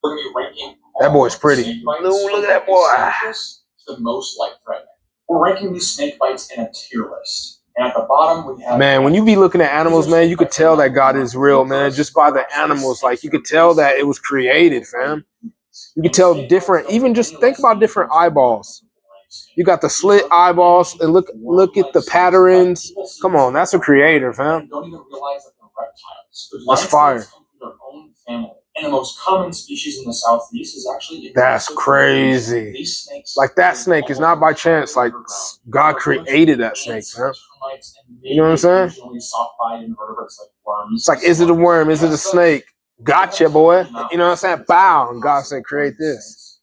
We're going to be ranking that boy's pretty. Look at that boy. The most life-threatening. We're ranking these snake bites in a tier list. And at the bottom, we have... Man, when you be looking at animals, man, you could tell that God is real, man, just by the animals. Like, you could tell that it was created, fam. You could tell different, even just think about different eyeballs. You got the slit eyeballs, and look at the patterns. Come on, that's a creator, fam. Don't even realize that they're reptiles. That's fire. Their own family. And the most common species in the southeast is actually... That's crazy. These snakes, like, that snake is not by chance. Like, God created that snake, man. You know what I'm saying? It's like, is it a worm? Is it a snake? Gotcha, boy. You know what I'm saying? Bow. And God said, create this.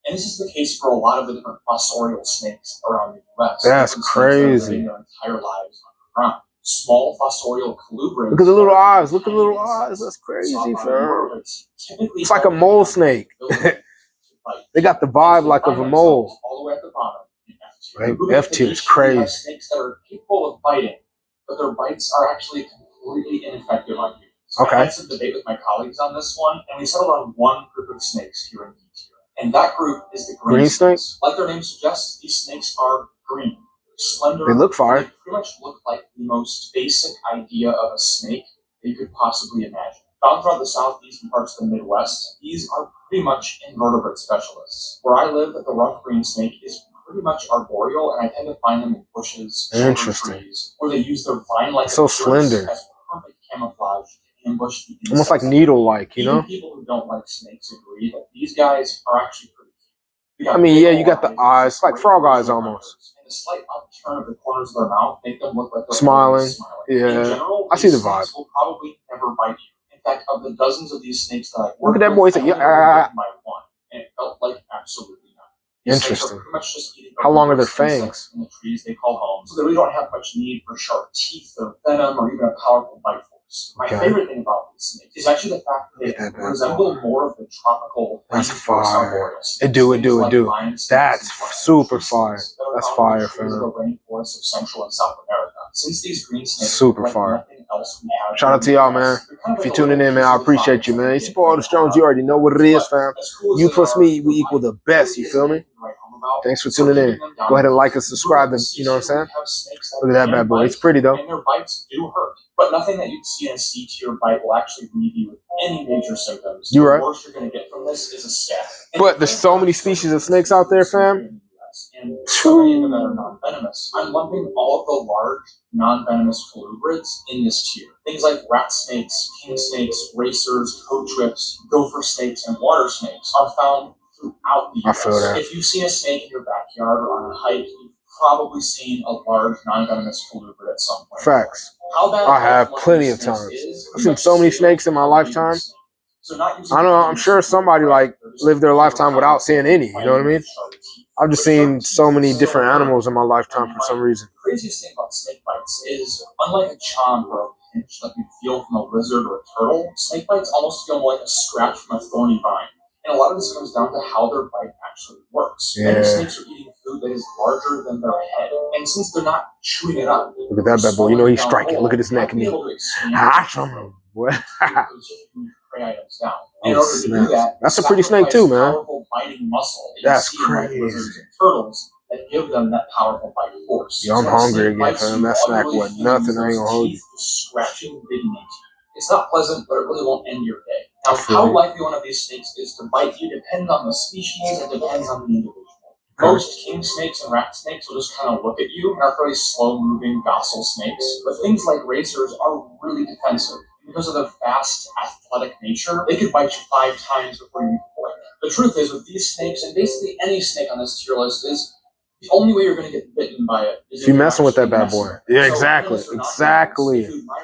And this is the case for a lot of the different fossorial snakes around the U.S. That's crazy. Their entire lives underground. Small fossorial colubrids. Look at the little eyes. Look at the little eyes. That's crazy, fam. It's like a mole snake. They got the vibe like of a mole. All the way at the bottom. F tier is crazy. Snakes that are capable of biting, but their bites are actually completely ineffective on humans. Okay. I had some debate with my colleagues on this one, and we settled on one group of snakes here in D tier. And that group is the green snakes. Like their name suggests, these snakes are green. Slender. They look fire. They pretty much look like the most basic idea of a snake that you could possibly imagine. Found throughout the southeast and parts of the Midwest, these are pretty much invertebrate specialists. Where I live, the rough green snake is pretty much arboreal, and I tend to find them in bushes, trees, where they use their vine-like so slender as perfect camouflage to ambush the insects. Almost like needle-like, you know? Even people who don't like snakes agree that these guys are actually pretty cute. I mean, yeah, you got the eyes, like frog eyes almost. And the slight upturn of the corners of their mouth make them look like they're smiling. In Yeah, general, I see the these vibe. snakes will probably never bite you. In fact, of the dozens of these snakes that I look at that boy. Say, yeah. my one, and it felt like absolutely nothing. Interesting. How long are their fangs? In the trees they call home, so they really don't have much need for sharp teeth or venom or even a powerful bite force. My favorite thing about these snakes is actually the fact that they resemble more of the tropical. That's fire. It do. That's super fire. That's fire, fam. The rainforests of Central and South America. Since these green snakes, super fire. Shout out to y'all, man. If you're tuning in, man, I appreciate you, man. You support Otis Jones, you already know what it is, fam. You plus me, we equal the best, you feel me? Thanks for tuning in. Go ahead and like and subscribe, and you know what I'm saying? Look at that bad boy. It's pretty, though. And their bites do hurt, but nothing that you'd see in a C tier bite will actually leave you with any major symptoms. You're right. The worst you're going to get from this is a scab. But there's so many species of snakes out there, fam. And so many of them that are non-venomous. I'm lumping all of the large non-venomous colubrids in this tier. Things like rat snakes, king snakes, racers, toad trips, gopher snakes, and water snakes are found throughout the US. I feel that. If you've seen a snake in your backyard or on a hike, you've probably seen a large non-venomous colubrid at some point. Facts. How bad I have plenty of times. I've seen so many snakes in my lifetime. I don't know. I'm sure somebody like lived their lifetime without seeing any. You know what I mean? I've just seen so many different animals in my lifetime for some reason. The craziest thing about snake bites is, unlike a chomp or a pinch like you feel from a lizard or a turtle, snake bites almost feel more like a scratch from a thorny vine. And a lot of this comes down to how their bite actually works. Yeah. Many snakes are eating food that is larger than their head. And since they're not chewing it up, look at that bad boy. You know he's striking. Look at his neck knee. What? Prey items down. In order to do that, that's a pretty snake too, man. Powerful biting muscle. That's crazy. Lizards and turtles that give them that powerful bite force. Yo, I'm hungry again, fam. That snack wasn't nothing. I ain't gonna hold you. Scratching, digging into you. It's not pleasant, but it really won't end your day. Now, how likely one of these snakes is to bite you depends on the species and depends on the individual. Most king snakes and rat snakes will just kind of look at you and are very slow-moving, docile snakes. But things like racers are really defensive. Because of their fast, athletic nature, they could bite you 5 times before you blink. The truth is, with these snakes, and basically any snake on this tier list, is the only way you're going to get bitten by it is if you're messing with that bad boy. Yeah, exactly.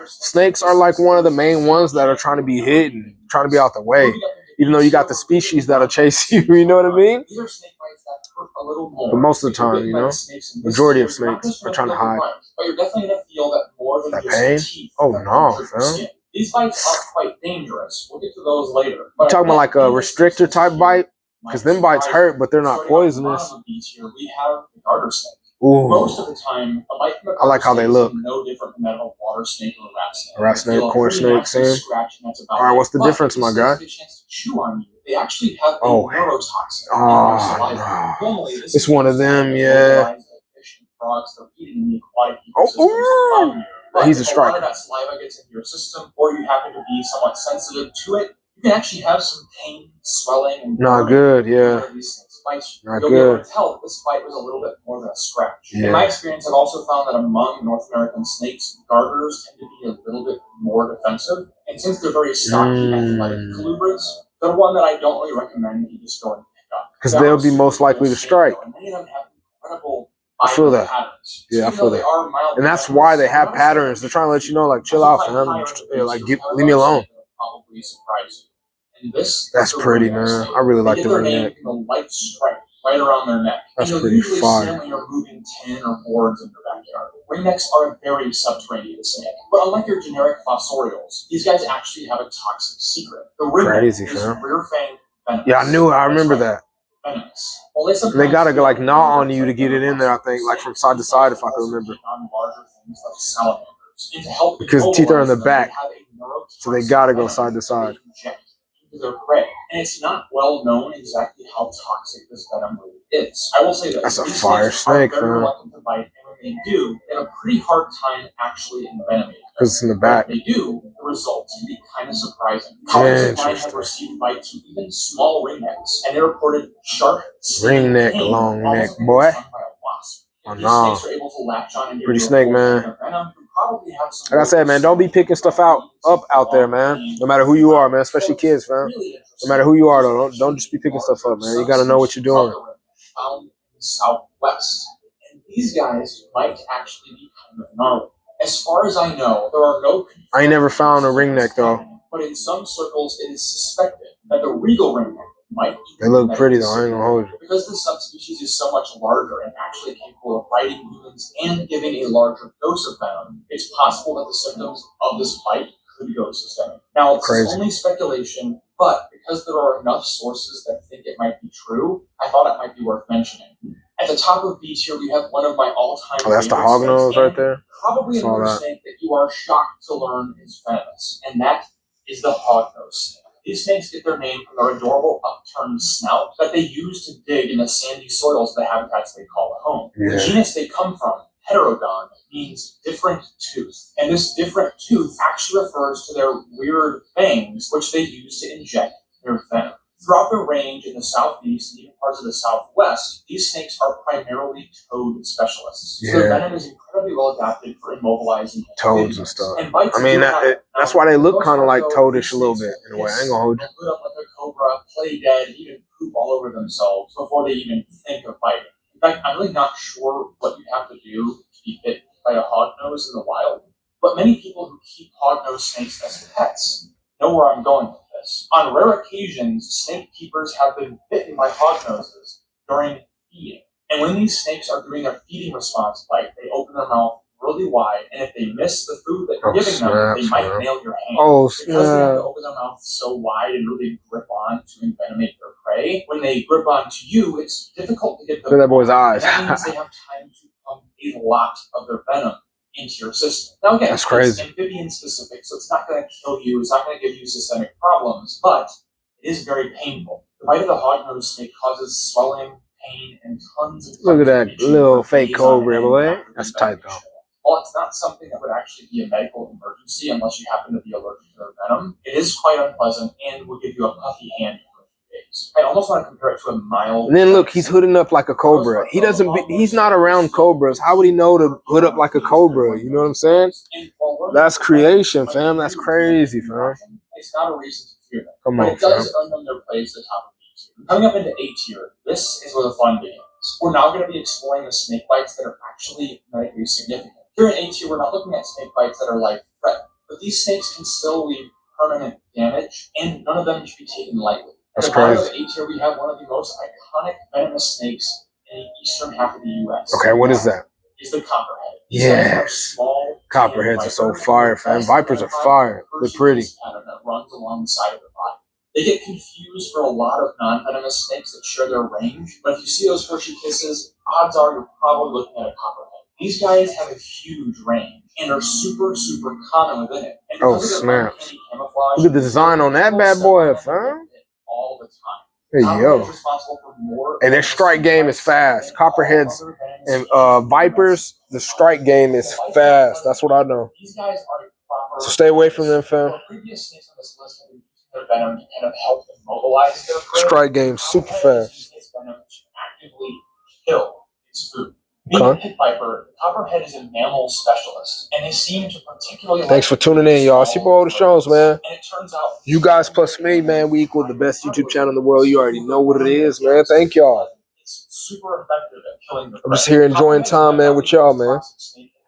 Snakes are like one of the main ones that are trying to be hidden, trying to be out the way. Even though you got the species that'll chase you, you know what I mean? These are snake bites that hurt a little more. But most of the time, you know, majority of snakes are trying to hide. But you're definitely going to feel that more than that just pain? Teeth. Oh no, fam. These bites are quite dangerous. We'll get to those later. You talking about like a restrictor type bite? Because them bites hurt, but they're not poisonous. We have the garter snake. Ooh. Most of the time, a bite from a I like how they look. is no different from that of a water snake or a rat snake. A rat snake, corn snake, same. All right, what's the difference, my guy? Get a chance to chew on you. They actually have a neurotoxin in their saliva. Normally, it's one of them, yeah. Frogs that are eating in the aquatic ecosystem. He's a striker. If a lot of that saliva gets into your system, or you happen to be somewhat sensitive to it, you can actually have some pain, swelling, and not good, yeah. Not You'll be able to tell that this bite was a little bit more than a scratch. Yeah. In my experience, I've also found that among North American snakes, garters tend to be a little bit more defensive. And since they're very stocky and like colubrids, they're one that I don't really recommend that you just go and pick up. Because they'll be most likely to strike. And many of them have incredible I feel that. Patterns. Yeah, I feel that. And that's why they have patterns. They're trying to let you know, like, chill out, fam. Like, leave me alone. Probably surprise you. And that's pretty, man. I really like the ringneck. A light stripe right around their neck. That's pretty fire. When you're moving tin or boards in your backyard. Ringnecks are a very subterranean snake. But unlike your generic fossorials, these guys actually have a toxic secret. The ringneck is rear fang venomous. Yeah, I remember that. Venomous. They gotta go like gnaw on you to get it in there, I think, like from side to side, if I can remember. Because the teeth are in the back, so they gotta go side to side. Their prey, and it's not well known exactly how toxic this venom really is. I will say that that's a fire snake, man. Reluctant to bite, and when they do, they have a pretty hard time actually envenoming. Because it's in the back. When they do, the results can be kind of surprising. Colleagues of mine have received bites from even small ringnecks, and they reported sharp ringneck, long neck, boy. Oh no, snakes are able to latch on and pretty snake, man. Like I said, man, don't be picking stuff up out there, man. No matter who you are, man, especially kids, man. No matter who you are, though, don't just be picking stuff up, man. You got to know what you're doing. Found in the Southwest, and these guys might actually be kind of gnarly. As far as I know, there are no. I ain't never found a ringneck though. But in some circles, it is suspected that the regal ringneck might. They look pretty though. I ain't gonna hold you. Because this subspecies is so much larger and actually capable of biting humans and giving a larger dose of venom, it's possible that the symptoms of this bite could go systemic. Now, it's only speculation, but because there are enough sources that think it might be true, I thought it might be worth mentioning. At the top of B tier, we have one of my all-time. Oh, that's the hognose right there. Probably another snake that you are shocked to learn is venomous, and that is the hognose snake. These snakes get their name from their adorable upturned snout that they use to dig in the sandy soils of the habitats they call home. Yeah. The genus they come from, Heterodon, means different tooth. And this different tooth actually refers to their weird fangs, which they use to inject their venom. Throughout the range in the southeast and even parts of the southwest, these snakes are primarily toad specialists. So their venom is incredibly well adapted for immobilizing toads and stuff. And I mean, that's why they look kind of like toadish a little bit in a way. I ain't gonna hold you. Put up like a cobra, play dead, even poop all over themselves before they even think of biting. In fact, I'm really not sure what you have to do to be bit by a hognose in the wild, but many people who keep hognose snakes as pets know where I'm going with this. On rare occasions, snake keepers have been bitten by hognoses during feeding. And when these snakes are doing their feeding response bite, they open their mouth really wide, and if they miss the food that you're giving them, they might nail your hand. Because they have to open their mouth so wide and really grip on to envenomate their prey. When they grip onto you, it's difficult to get them. Look at that boy's eyes. That means they have time to pump a lot of their venom into your system. Now again, that's crazy. It's amphibian specific, so it's not going to kill you, it's not going to give you systemic problems, but it is very painful. The bite of the hognose snake causes swelling, pain, and tons of. Look at that little fake cobra, boy. That's tight though. While it's not something that would actually be a medical emergency unless you happen to be allergic to their venom, it is quite unpleasant and will give you a puffy hand for a few days. I almost want to compare it to a mild. And then look, he's hooding up like a cobra. He's not around cobras. How would he know to hood up like a cobra? You know what I'm saying? That's creation, fam. That's crazy, fam. It's not a reason to fear them. Come on, but it does earn them their place at the top of B tier. Coming up into A tier, this is where the fun begins. We're now going to be exploring the snake bites that are actually medically significant. Here in A tier, we're not looking at snake bites that are life-threatening, but these snakes can still leave permanent damage, and none of them should be taken lightly. At the bottom of A tier, we have one of the most iconic venomous snakes in the eastern half of the U.S. Okay, what is that? Is the copperhead. Yes. Copperheads are so fire, fam. Vipers are fire. They're pretty. That runs along the side of the body. They get confused for a lot of non-venomous snakes that share their range, but if you see those Hershey kisses, odds are you're probably looking at a copperhead. These guys have a huge range and are super, super common within it. And Oh, snap. Look at the design on that bad boy, fam. All the time. Hey, yo. And their strike game is fast. Copperheads and Vipers, the strike game is fast. That's what I know. So stay away from them, fam. Previous snakes on this list have been using their venom to kind of help immobilize their prey. Strike game super fast. Its venom to actively kill its food. Being a pit viper, the copperhead is a mammal specialist, and they seem to particularly. Thanks for tuning in, y'all. Super Otis Jones, man. And it turns out you guys plus me, man, we equal the best YouTube channel in the world. You already know what it is, man. Thank y'all. It's super effective at killing the prey. I'm just here enjoying time, man, with y'all, man.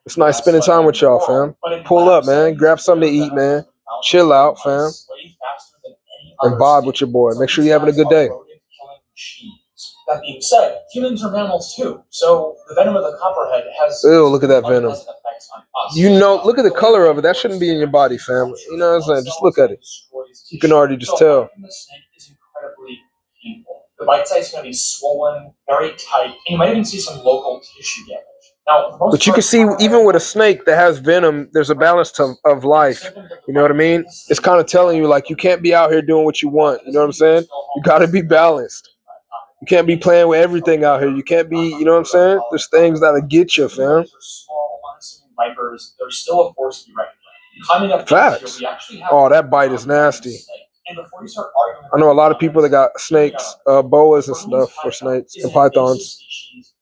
It's nice spending time with y'all, fam. Pull up, man. Grab something to eat, man. Chill out, fam. And vibe with your boy. Make sure you're having a good day. That being said, humans are mammals too, so the venom of the copperhead has. Ew, look at that venom. You know, look at the color of it. That shouldn't be in your body, fam. You know what I'm saying? Just look at it. You can already just tell. The snake is incredibly painful. The bite site's going to be swollen, very tight, and you might even see some local tissue damage. Now, but you can see, even with a snake that has venom, there's a balance of life. You know what I mean? It's kind of telling you, like, you can't be out here doing what you want. You know what I'm saying? You got to be balanced. You can't be playing with everything out here. You can't be, you know what I'm saying? There's things that'll get you, fam. Small, unassuming vipers, they're still a force to be reckoned with. Climbing up Facts. Oh, that bite is nasty. I know a lot of people that got snakes, boas and stuff for snakes and pythons,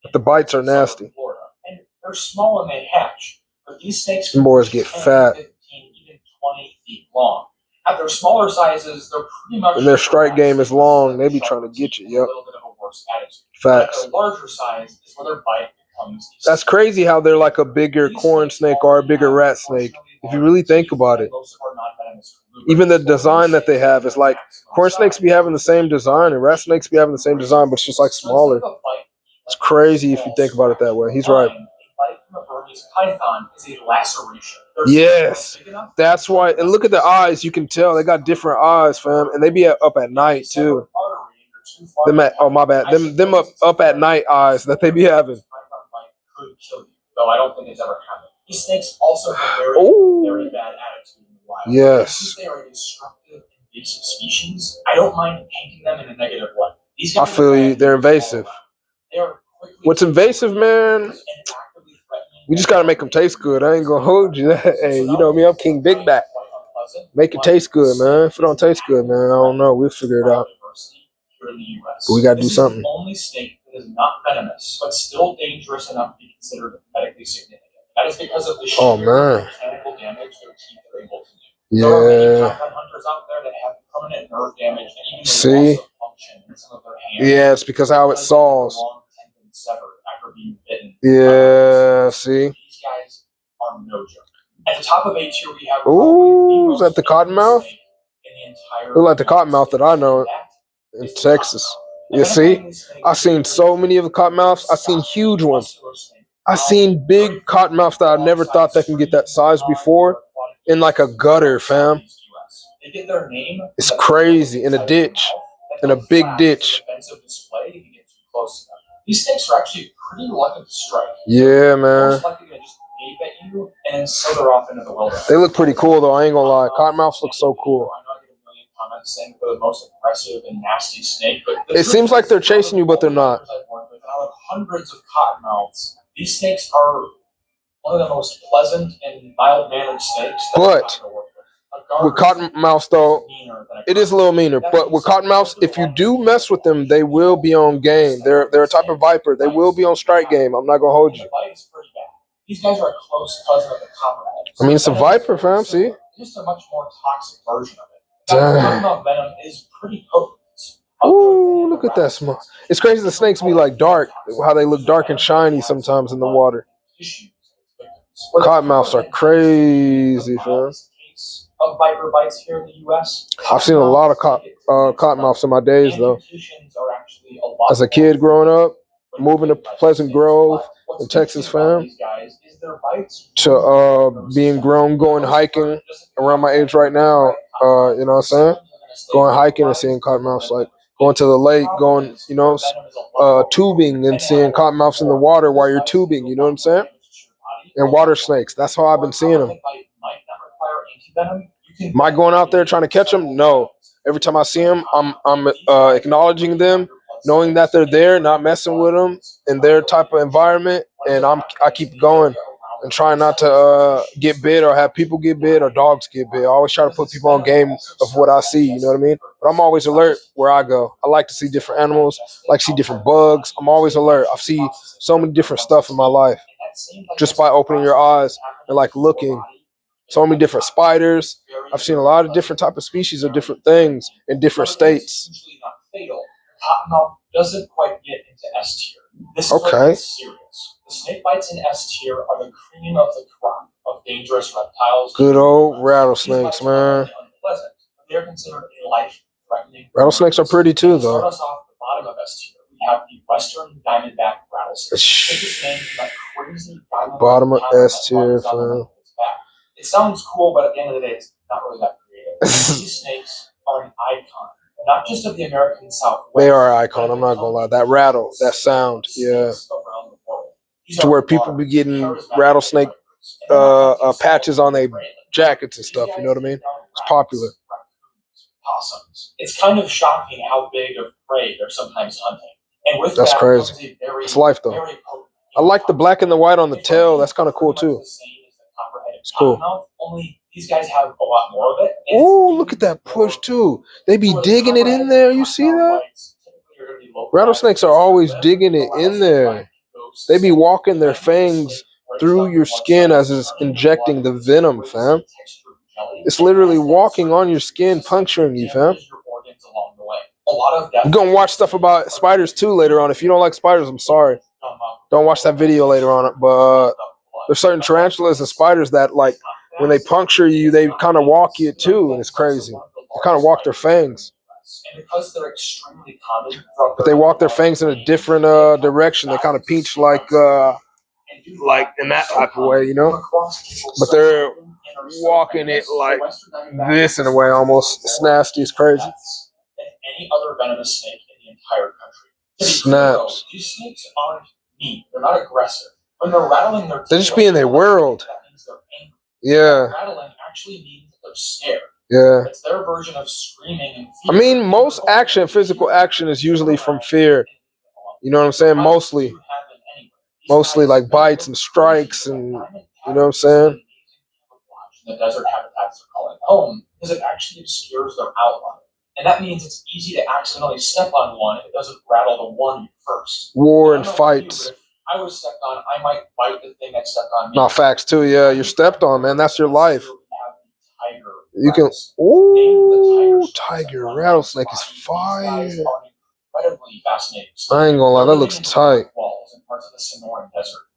but the bites are nasty. And they're small when they hatch, but these snakes can boys get 10, fat. 15, even 20 feet long. At their smaller sizes, they're pretty much. And their strike game is long. They be trying to get you. Yep. Facts. At a larger size is where their bite becomes. That's crazy how they're like a bigger corn snake or a bigger rat snake. If you really think about it, even the design that they have is like corn snakes be having the same design and rat snakes be having the same design, but it's just like smaller. It's crazy if you think about it that way. He's right. Python is a laceration. Yes, that's why. And look at the eyes. You can tell they got different eyes, fam, and they be up at night too. Them at, oh my bad. Them up at night eyes that they be having. Could kill you, though I don't think it's ever happened. These snakes also have very bad attitude in the wild. Yes. Since they are a destructive, invasive species, I don't mind painting them in a negative way. These guys I feel you. They're invasive. What's invasive, man? We just gotta make them taste good. I ain't gonna hold you. Hey, you know me, I'm King Big Back. Make it taste good, man. If it don't taste good, man, I don't know. We'll figure it out. Here in the US. But we gotta do something. The only snake that is not venomous, but still dangerous enough to be considered medically significant. That is because of the sheer mechanical damage their teeth are able to do. There are many python hunters out there that have permanent nerve damage and even loss of function in some of their hands. Yeah, it's because how it saws. After being bitten. Yeah, see. These guys are no joke. At the top of A tier, we have. Ooh, is that the cottonmouth? Look like the cottonmouth that I know in Texas. You see, I've seen so many of the cottonmouths. I've seen huge ones. I've seen big cottonmouths that I never thought that can get that size before in like a gutter, fam. It's crazy in a ditch, in a big ditch. These snakes are actually pretty lucky to strike. Yeah, man. At you, and so they're off into the wilderness. They look pretty cool, though. I ain't gonna lie. Cottonmouths look so cool. I know I get a million comments saying they're the most aggressive and nasty snake, but it seems like they're chasing you, but they're not. Out of hundreds of cottonmouths, these snakes are one of the most pleasant and mild-mannered snakes. But with cottonmouths, though, it is a little meaner. But with cottonmouths, if you do mess with them, they will be on game. They're a type of viper. They will be on strike game. I'm not gonna hold you. These guys are a close cousin of the copperhead. I mean, it's a viper, fam. See, just a much more toxic version of it. Cottonmouth venom is pretty potent. Ooh, look at that smell. It's crazy. The snakes be like dark. How they look dark and shiny sometimes in the water. Cottonmouths are crazy, fam. Of viper bites here in the U.S. I've seen a lot of cottonmouths in my days, though. As a kid growing up, moving to Pleasant Grove in Texas, fam, to being grown, going hiking around my age right now, you know what I'm saying? Going hiking and seeing cottonmouths, like, going to the lake, going, tubing and seeing cottonmouths in the water while you're tubing. You know what I'm saying? And water snakes. That's how I've been seeing them. Am I going out there trying to catch them? No. Every time I see them, I'm acknowledging them, knowing that they're there, not messing with them in their type of environment, and I keep going and trying not to get bit or have people get bit or dogs get bit. I always try to put people on game of what I see. You know what I mean? But I'm always alert where I go. I like to see different animals, like see different bugs. I'm always alert. I see so many different stuff in my life just by opening your eyes and like looking. So many different spiders. I've seen a lot of different type of species of different things in different states. Cottonmouth doesn't quite get into S tier. This is okay. Serious. The snake bites in S tier are the cream of the crop of dangerous reptiles. Good old rattlesnakes, man. Unpleasant. They're considered a life-threatening. Rattlesnakes are pretty too, though. Start us off at the bottom of S tier. We have the Western Diamondback rattlesnake. Crazy bottom of S tier, fam. It sounds cool, but at the end of the day, it's not really that creative. These snakes are an icon, not just of the American Southwest. They are an icon. I'm not gonna lie. That rattle, that sound, yeah. To where people be getting rattlesnake patches on their jackets and stuff. You know what I mean? It's popular. Possums. It's kind of shocking how big of prey they're sometimes hunting. And with that's crazy. It's life though. I like the black and the white on the tail. That's kind of cool too. It's cool. Only these guys have a lot more of it. Oh, look at that push too. They be digging it in there. You see that? Rattlesnakes are always digging it in there. They be walking their fangs through your skin as it's injecting the venom, fam. It's literally walking on your skin, puncturing you, fam. We're gonna watch stuff about spiders too later on. If you don't like spiders, I'm sorry. Don't watch that video later on. But there's certain tarantulas and spiders that, like, when they puncture you, they kind of walk you too, and it's crazy. They kind of walk their fangs. But they walk their fangs in a different direction. They kind of pinch like in that type of way, you know? But they're walking it like this in a way almost. It's nasty. It's crazy. Any other venomous snake in the entire country. Snaps. These snakes aren't mean. They're not aggressive. When they're rattling their tail, they just be in their world. That means they're angry. Yeah. Rattling actually means that they're scared. Yeah. It's their version of screaming and fear. I mean, most action, physical action, is usually from fear. You know what I'm saying? Mostly like bites and strikes, and you know what I'm saying? The desert habitats are calling home because it actually obscures their outline. And that means it's easy to accidentally step on one if it doesn't rattle the one you first. War and fights. If I was stepped on, I might bite the thing that stepped on me. Not facts too, yeah. You're stepped on, man. That's your life. You can. Ooh, tiger rattlesnake is fire. Incredibly fascinating. I ain't gonna lie, that looks tight.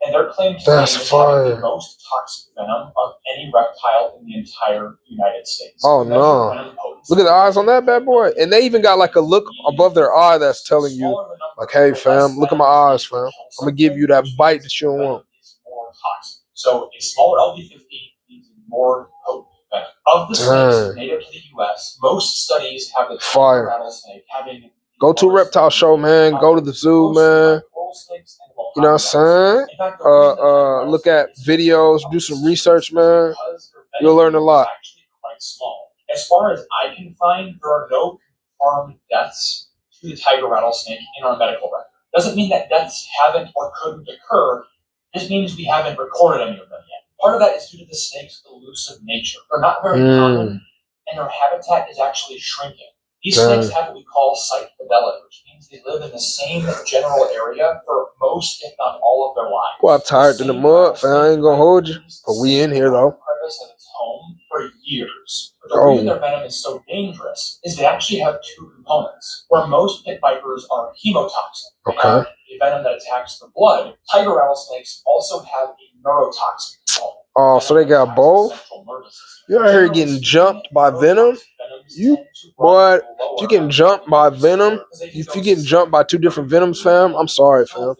And their claim to that's fire. The most toxic venom of any reptile in the entire United States. Oh no! Look at the eyes on that bad boy, and they even got like a look above their eye that's telling you, like, "Hey, fam, look at my eyes, fam. I'm gonna give you that bite that you don't want." So a smaller LD50 means more potent venom. Of the snakes native to the U.S., most studies have the fire rattlesnake having. Go to a reptile show, man. Go to the zoo, man. You know what I'm saying? Look at videos, do some research, man. You'll learn a lot. As far as I can find, there are no confirmed deaths to the tiger rattlesnake in our medical record. Doesn't mean that deaths haven't or couldn't occur. This means we haven't recorded any of them yet. Part of that is due to the snake's elusive nature. They're not very common, and their habitat is actually shrinking. These snakes have what we call site fidelity, which means they live in the same general area for most, if not all, of their lives. Well, I'm tired in the mud, fam. I ain't gonna hold you. But we in here, though. Crevice at its home for years. But the reason their venom is so dangerous is they actually have two components. Where most pit vipers are hemotoxic, a venom that attacks the blood, tiger rattlesnakes also have a neurotoxic component. Oh, so they got both? You're out here getting jumped by venom? Boy, if you getting jumped by venom, if you getting jumped by two different venoms, fam, I'm sorry, fam.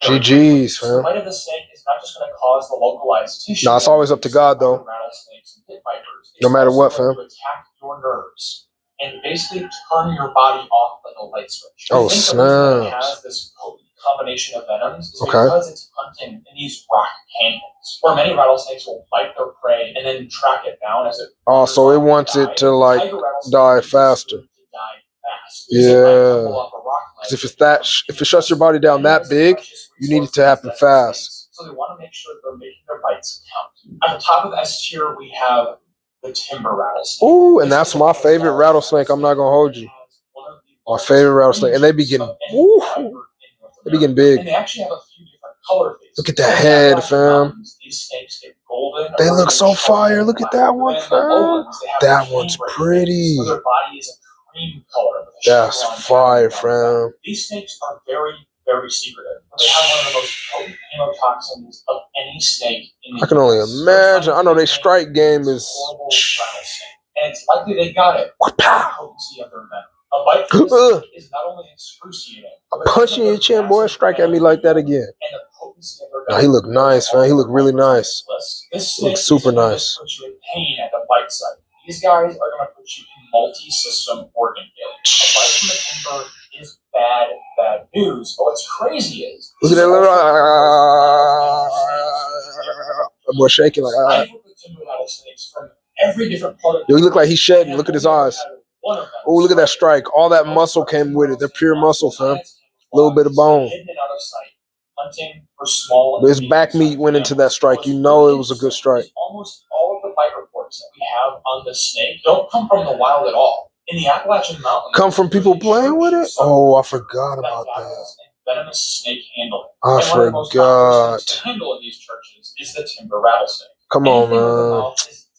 GG's, fam. The bite of the snake is not just going to cause the localized tissue. Nah, it's always up to God, though. No matter what, fam. and basically turn your body off like a light switch. Oh, I think the reason it snaps. has this potent combination of venoms is Okay. because it's hunting in these rock canyons, where many rattlesnakes will bite their prey and then track it down as it. Oh, so it wants it to like die faster. Yeah. Because if it's that, if it shuts your body down that big, you need it to happen fast. So they want to make sure they're making their bites count. At the top of the S tier, we have the timber rattlesnake. Ooh, and that's my favorite rattlesnake. I'm not gonna hold you. My favorite rattlesnake, and they be getting, they be getting big. And they actually have a few different color phases. Look at that head, fam. These snakes get golden. They look so fire. Look at that one, fam. That one's pretty. Their body is a cream color. That's fire, fam. These snakes are very, very secretive. They have one of the most potent hemotoxins of any snake in the I can only imagine. I know their strike game is. And it's likely they got it with the potency of their venom. A bite from this snake is not only excruciating. I'm punching your chin, boy. Strike at me like that again. And the potency of their Nah, he looked nice, fam. He looked really nice. This He looked super nice. Put you in pain at the bite site. These guys are going to put you in multi-system organ failure. A bite from a timber is bad, bad news. But what's crazy is look at that little boy shaking like. I put the timber rattlesnakes from every different part of. Yo, he look like he's shedding. Look at his eyes. Oh, look at that strike. All that muscle came with it. They're pure muscle, fam. A little bit of bone. But his back meat went into that strike. You know it was a good strike. Almost all of the bite reports that we have on the snake don't come from the wild at all. In the Appalachian Mountains, come from people playing with it? Oh, I forgot about that. Venomous snake handling. I forgot. The handle in these churches is the timber rattlesnake. Come on, man.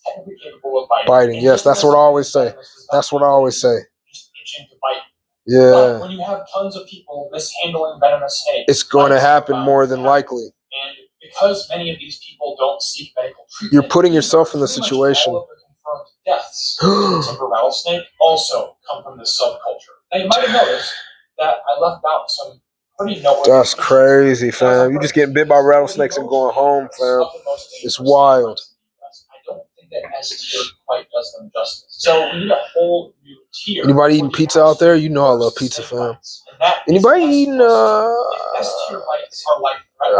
Technically capable of biting. Yes, that's what I always say. That's what I always say. Just itching to bite. Yeah. But when you have tons of people mishandling venomous snakes, it's going to happen more than likely. And because many of these people don't seek medical treatment, you're putting yourself in the situation. All of the confirmed deaths of timber rattlesnake also come from this subculture. Now you might have noticed that I left out some pretty noteworthy. That's crazy, fam. You just getting bit by rattlesnakes and going home, fam. It's wild. That S tier quite does them justice. So we need a whole new tier. Anybody eating pizza out there? You know I love pizza, fam. Anybody eating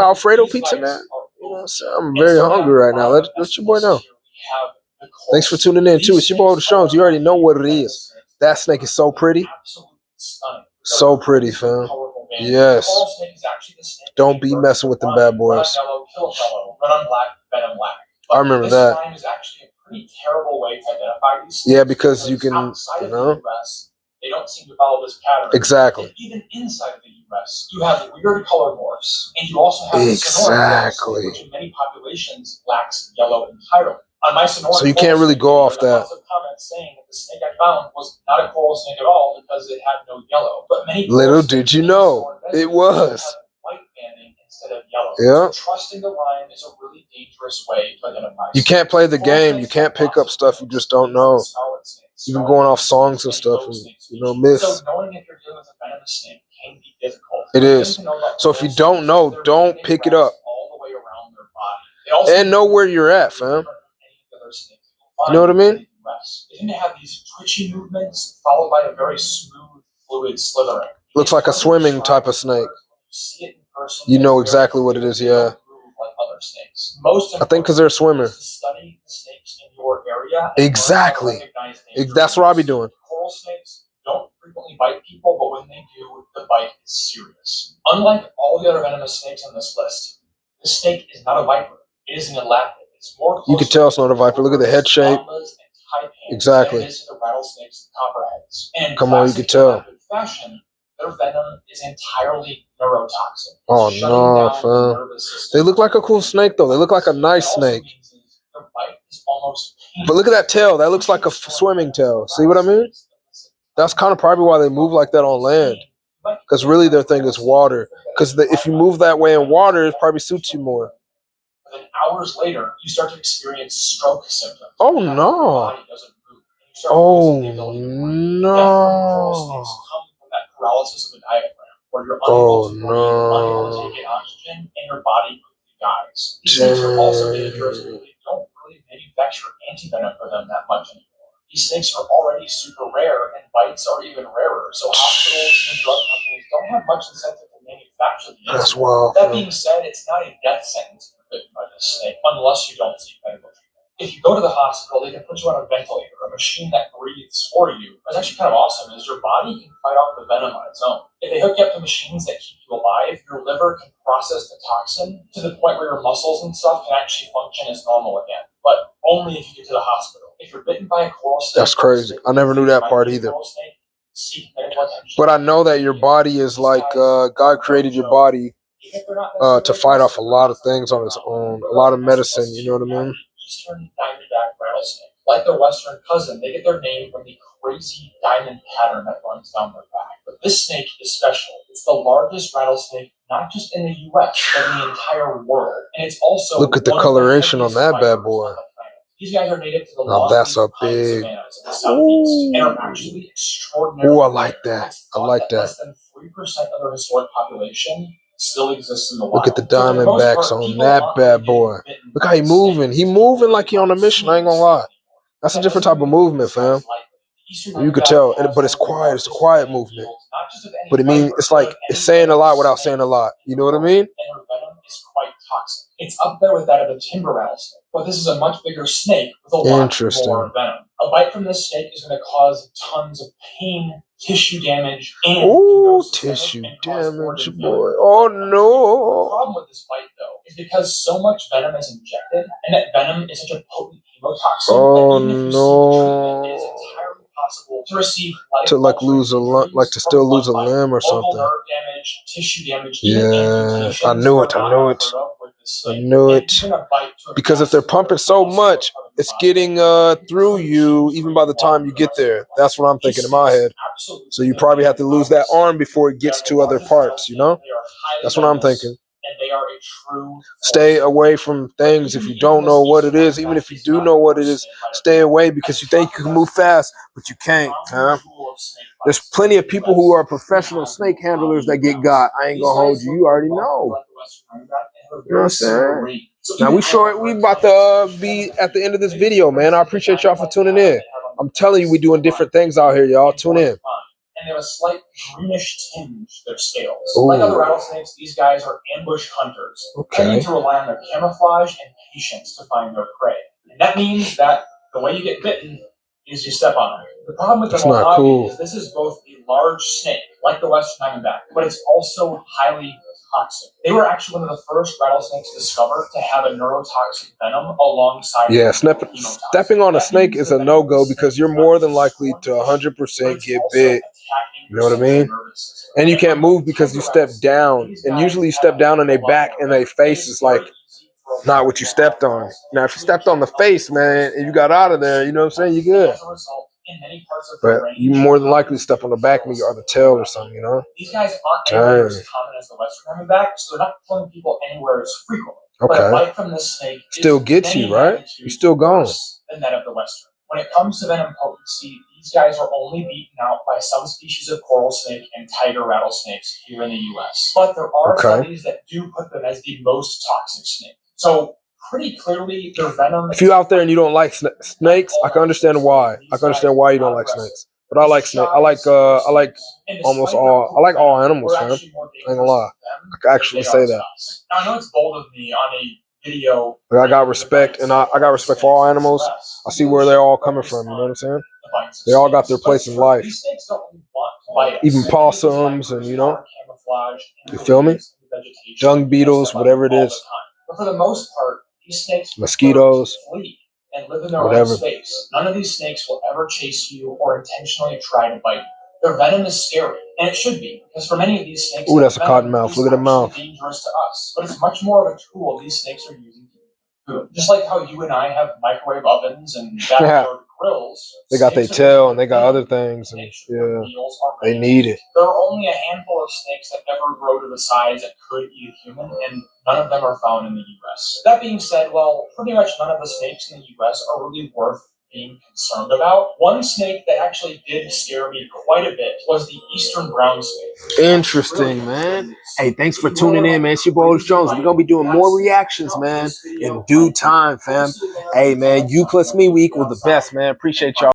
Alfredo pizza, man? You know what I'm saying? I'm very hungry right now. Let your boy know. Thanks for tuning in, too. It's your boy, Otis. You already know what it is. That snake is so pretty. So pretty, fam. Yes. Don't be messing with them bad boys. I remember that. Is actually a pretty terrible way to identify these. Yeah, because you can, you know. They don't seem to follow this pattern. Exactly. And even inside of the U.S., you have weird color morphs, and you also have exactly, which in many populations lacks yellow entirely. On my Sonora, so you can't really go off that. Lots of comments saying that the snake I found was not a coral snake at all because it had no yellow. But many little did you know, it was. White banding instead of yellow. Yeah. So trusting the line is a really dangerous way to identify. You can't play the game. You can't pick up stuff you just don't know. Even going off songs and stuff, and, you know, myths. So knowing if you're dealing with a venomous snake can be difficult. It is. So if you don't know, don't pick it up. All the way around their body. And know where you're at, fam. You know what I mean? They tend to have these twitchy movements followed by a very smooth, fluid slithering. Looks like a swimming type of snake. You know exactly what it is, yeah. I think because they're a swimmer. Exactly. That's what I'll be doing. Coral snakes don't frequently bite people, but when they do, the bite is serious. Unlike all the other venomous snakes on this list, this snake is not a viper. It is an elapid. It's more. You can tell it's not a viper. Look at the head shape. Exactly. Come on, you can tell. Fashion, their venom is entirely neurotoxic. Oh no, fam. They look like a cool snake, though. They look like a nice snake. But look at that tail. That looks like a swimming tail. See what I mean? That's kind of probably why they move like that on land. Because really their thing is water. Because if you move that way in water, it probably suits you more. Then hours later, you start to experience stroke symptoms. Oh no. Oh no. Paralysis of the diaphragm, where you're unable to take in oxygen and your body quickly dies. These things are also dangerous because they don't really manufacture antivenom for them that much anymore. These snakes are already super rare, and bites are even rarer. So hospitals and drug companies don't have much incentive to manufacture these. That's wild. That being said, it's not a death sentence to be bitten by this snake unless you don't seek medical treatment. If you go to the hospital, they can put you on a ventilator, a machine that breathes for you. What's actually kind of awesome is your body can fight off the venom on its own. If they hook you up to machines that keep you alive, your liver can process the toxin to the point where your muscles and stuff can actually function as normal again. But only if you get to the hospital. If you're bitten by a coral snake, that's crazy. I never knew that part either. But I know that your body is like God created your body to fight off a lot of things on its own, a lot of medicine. You know what I mean? Eastern diamondback rattlesnake. Like their western cousin, they get their name from the crazy diamond pattern that runs down their back. But this snake is special. It's the largest rattlesnake, not just in the U.S., but in the entire world. And it's also look at the coloration on that bad boy. These guys are native to the long that's a big savannas in the southeast and are actually extraordinary. Oh, I like that. I like that. Less than 3% of their historic population still exists in the wild. Look at the diamondbacks on that bad boy. Look how he moving. He moving like he on a mission. I ain't gonna lie. That's a different type of movement, fam. You could tell, but it's quiet. It's a quiet movement. But it means it's like it's saying a lot without saying a lot. You know what I mean? And her venom is quite toxic. It's up there with that of the timber rattlesnake, but this is a much bigger snake with a lot more venom. A bite from this snake is going to cause tons of pain, tissue damage, and tissue damage, boy. Oh no! The problem with this bite, though, is because so much venom is injected, and that venom is such a potent hemotoxin that even if you seek treatment, it is entirely possible to receive to still lose a limb or something. Nerve damage, tissue damage, yeah, I knew it. Because if they're pumping so much, it's getting through you even by the time you get there. That's what I'm thinking in my head. So you probably have to lose that arm before it gets to other parts, you know? That's what I'm thinking. Stay away from things if you don't know what it is. Even if you do know what it is, stay away because you think you can move fast, but you can't, huh? There's plenty of people who are professional snake handlers that get got. I ain't gonna hold you. You already know. You know what I'm saying? Now we about to be at the end of this video, man. I appreciate y'all for tuning in. I'm telling you, we doing different things out here, y'all. Tune in. And they have a slight greenish tinge to their scales. Like other rattlesnakes, these guys are ambush hunters, tending to rely on their camouflage and patience to find their prey. And that means that the way you get bitten is you step on them. The problem with the Mojave is this is both a large snake, like the western diamondback, but it's also highly toxic. They were actually one of the first rattlesnakes discovered to have a neurotoxic venom alongside. Yeah, stepping on a snake is a no-go because you're more than likely to 100% get bit. You know what I mean? And you can't move because you step down. And usually you step down and their back and their face is like not what you stepped on. Now, if you stepped on the face, man, and you got out of there, you know what I'm saying? You're good. But you more than likely step on the back or the tail or something, you know? These guys aren't anywhere as common as the western diamondback, so they're not killing people anywhere as frequently. But a bite from this snake still gets you, right? You're still gone. Than that of the western. When it comes to venom potency, these guys are only beaten out by some species of coral snake and tiger rattlesnakes here in the U.S. But there are studies that do put them as the most toxic snake. So pretty clearly, their venom. If you're out there and you don't like snakes, I can understand why. I can understand why you don't like snakes. But I like snakes. I like almost all. I like all animals, man. I ain't gonna lie. I can actually say that. Now I know it's bold of me on a video. But I got respect, and I got respect for all animals. I see where they're all coming from. You know what I'm saying? They all got their place in life. Even possums, and you know. You feel me? Dung beetles, whatever it is. But for the most part, these snakes mosquitoes, flee and live in their own space. None of these snakes will ever chase you or intentionally try to bite you. Their venom is scary, and it should be, because for many of these snakes, that's a cottonmouth. Look at the mouth. Dangerous to us, but it's much more of a tool these snakes are using to eat food. Just like how you and I have microwave ovens and backyard grills. They got their tail and they got other things, and yeah, they need it. There are only a handful of snakes that ever grow to the size that could eat a human, and none of them are found in the U.S. That being said, well, pretty much none of the snakes in the U.S. are really worth being concerned about. One snake that actually did scare me quite a bit was the eastern brown snake. Interesting, man. Hey, thanks for tuning in, man. It's your boy Otis Jones. We're gonna be doing more reactions, man, in due time, fam. Hey, man, you plus me, we equal the best, man. Appreciate y'all.